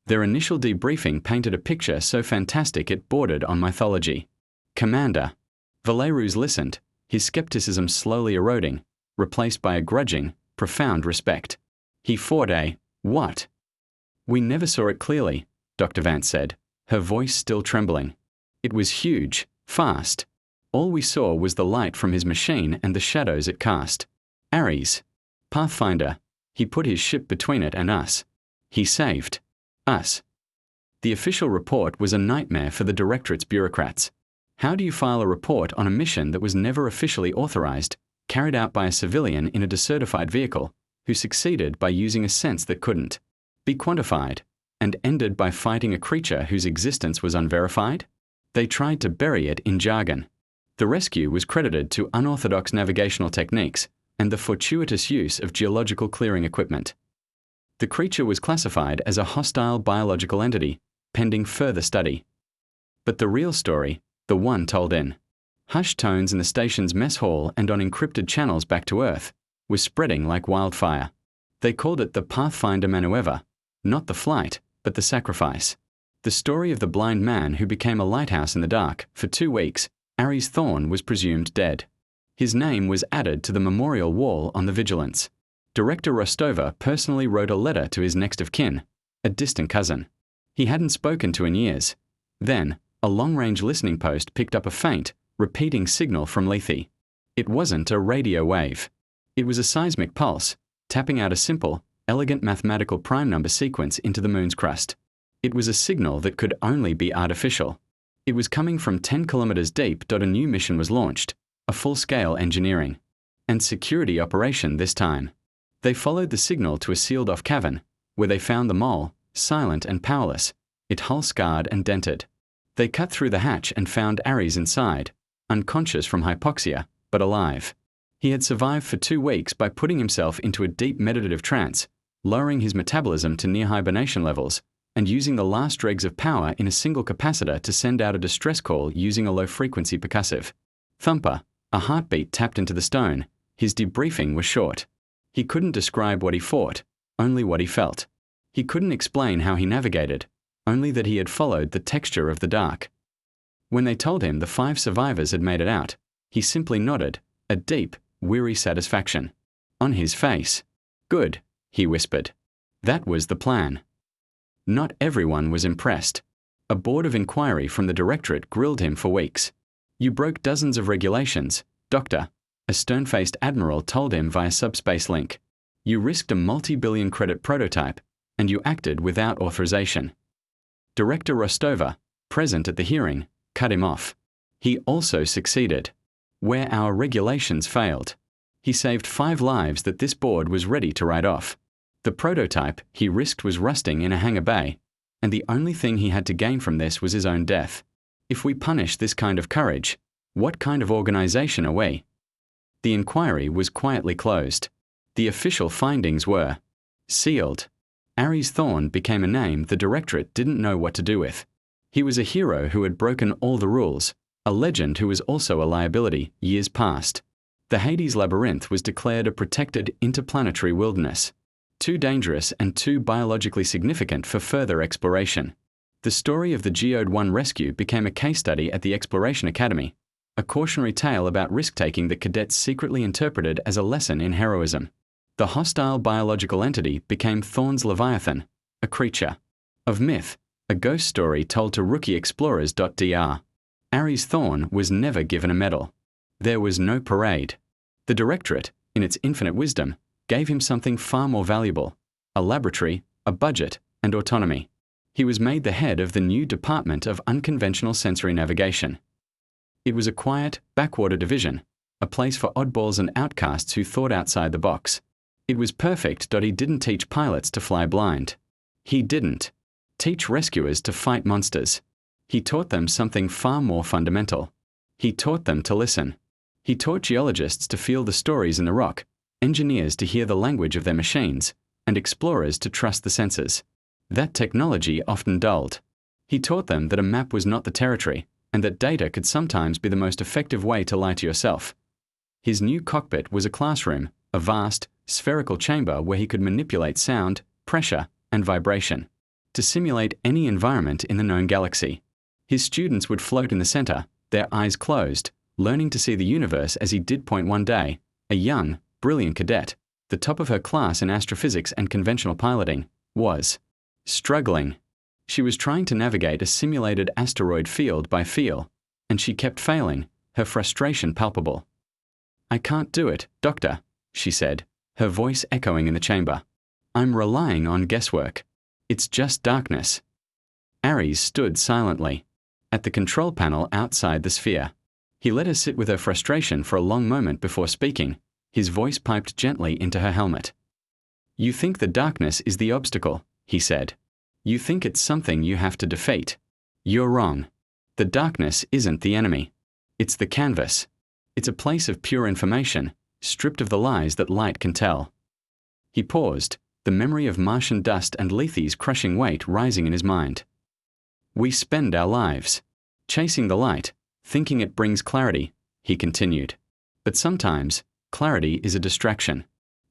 Their initial debriefing painted a picture so fantastic it bordered on mythology. Commander. Valerus listened, his skepticism slowly eroding, replaced by a grudging, profound respect. He fought a what? We never saw it clearly, Dr. Vance said, her voice still trembling. It was huge, fast. All we saw was the light from his machine and the shadows it cast. Ares. Pathfinder. He put his ship between it and us. He saved us. The official report was a nightmare for the Directorate's bureaucrats. How do you file a report on a mission that was never officially authorized, carried out by a civilian in a decertified vehicle, who succeeded by using a sense that couldn't be quantified, and ended by fighting a creature whose existence was unverified? They tried to bury it in jargon. The rescue was credited to unorthodox navigational techniques and the fortuitous use of geological clearing equipment. The creature was classified as a hostile biological entity, pending further study. But the real story, the one told in hushed tones in the station's mess hall and on encrypted channels back to Earth, was spreading like wildfire. They called it the Pathfinder Manueva, not the flight, but the sacrifice. The story of the blind man who became a lighthouse in the dark. For 2 weeks, Ares Thorne was presumed dead. His name was added to the memorial wall on the Vigilance. Director Rostova personally wrote a letter to his next of kin, a distant cousin. He hadn't spoken to in years. Then, a long-range listening post picked up a faint, repeating signal from Lethe. It wasn't a radio wave. It was a seismic pulse, tapping out a simple, elegant mathematical prime number sequence into the moon's crust. It was a signal that could only be artificial. It was coming from 10 kilometers deep. A new mission was launched, a full-scale engineering and security operation this time. They followed the signal to a sealed-off cavern, where they found the mole, silent and powerless, it hull-scarred and dented. They cut through the hatch and found Ares inside, unconscious from hypoxia, but alive. He had survived for 2 weeks by putting himself into a deep meditative trance, lowering his metabolism to near hibernation levels, and using the last dregs of power in a single capacitor to send out a distress call using a low-frequency percussive. Thumper, a heartbeat tapped into the stone. His debriefing was short. He couldn't describe what he fought, only what he felt. He couldn't explain how he navigated, only that he had followed the texture of the dark. When they told him the 5 survivors had made it out, he simply nodded, a deep, weary satisfaction on his face. Good, he whispered. That was the plan. Not everyone was impressed. A board of inquiry from the Directorate grilled him for weeks. You broke dozens of regulations, Doctor, a stern-faced admiral told him via subspace link. You risked a multi-billion credit prototype, and you acted without authorization. Director Rostova, present at the hearing, cut him off. He also succeeded where our regulations failed. He saved 5 lives that this board was ready to write off. The prototype he risked was rusting in a hangar bay, and the only thing he had to gain from this was his own death. If we punish this kind of courage, what kind of organization are we? The inquiry was quietly closed. The official findings were sealed. Ares Thorne became a name the Directorate didn't know what to do with. He was a hero who had broken all the rules, a legend who was also a liability years past. The Hades Labyrinth was declared a protected interplanetary wilderness, too dangerous and too biologically significant for further exploration. The story of the Geode-1 rescue became a case study at the Exploration Academy, a cautionary tale about risk-taking that cadets secretly interpreted as a lesson in heroism. The hostile biological entity became Thorne's Leviathan, a creature of myth, a ghost story told to rookie explorers. Dr. Aries Thorne was never given a medal. There was no parade. The Directorate, in its infinite wisdom, gave him something far more valuable: a laboratory, a budget, and autonomy. He was made the head of the new Department of Unconventional Sensory Navigation. It was a quiet, backwater division, a place for oddballs and outcasts who thought outside the box. It was perfect. He didn't teach pilots to fly blind. He didn't teach rescuers to fight monsters. He taught them something far more fundamental. He taught them to listen. He taught geologists to feel the stories in the rock, engineers to hear the language of their machines, and explorers to trust the senses that technology often dulled. He taught them that a map was not the territory, and that data could sometimes be the most effective way to lie to yourself. His new cockpit was a classroom, a vast, spherical chamber where he could manipulate sound, pressure, and vibration to simulate any environment in the known galaxy. His students would float in the center, their eyes closed, learning to see the universe as he did. One day, a young, brilliant cadet, the top of her class in astrophysics and conventional piloting, was struggling. She was trying to navigate a simulated asteroid field by feel, and she kept failing, her frustration palpable. "I can't do it, Doctor," she said, her voice echoing in the chamber. "I'm relying on guesswork. It's just darkness." Aries stood silently at the control panel outside the sphere. He let her sit with her frustration for a long moment before speaking, his voice piped gently into her helmet. "You think the darkness is the obstacle," he said. "You think it's something you have to defeat. You're wrong. The darkness isn't the enemy. It's the canvas. It's a place of pure information, stripped of the lies that light can tell." He paused, the memory of Martian dust and Lethe's crushing weight rising in his mind. "We spend our lives chasing the light, thinking it brings clarity," he continued. "But sometimes, clarity is a distraction.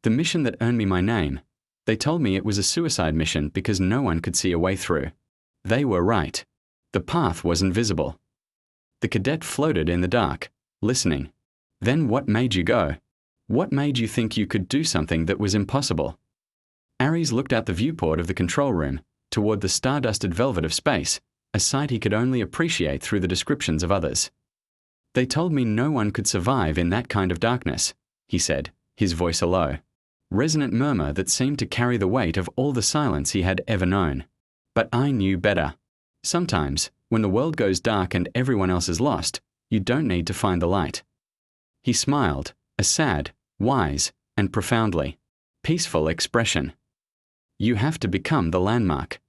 The mission that earned me my name, they told me it was a suicide mission because no one could see a way through. They were right. The path wasn't visible." The cadet floated in the dark, listening. "Then what made you go? What made you think you could do something that was impossible?" Aries looked out the viewport of the control room, toward the star-dusted velvet of space, a sight he could only appreciate through the descriptions of others. "They told me no one could survive in that kind of darkness," he said, his voice a low, resonant murmur that seemed to carry the weight of all the silence he had ever known. "But I knew better. Sometimes, when the world goes dark and everyone else is lost, you don't need to find the light." He smiled, a sad, wise, and profoundly peaceful expression. "You have to become the landmark."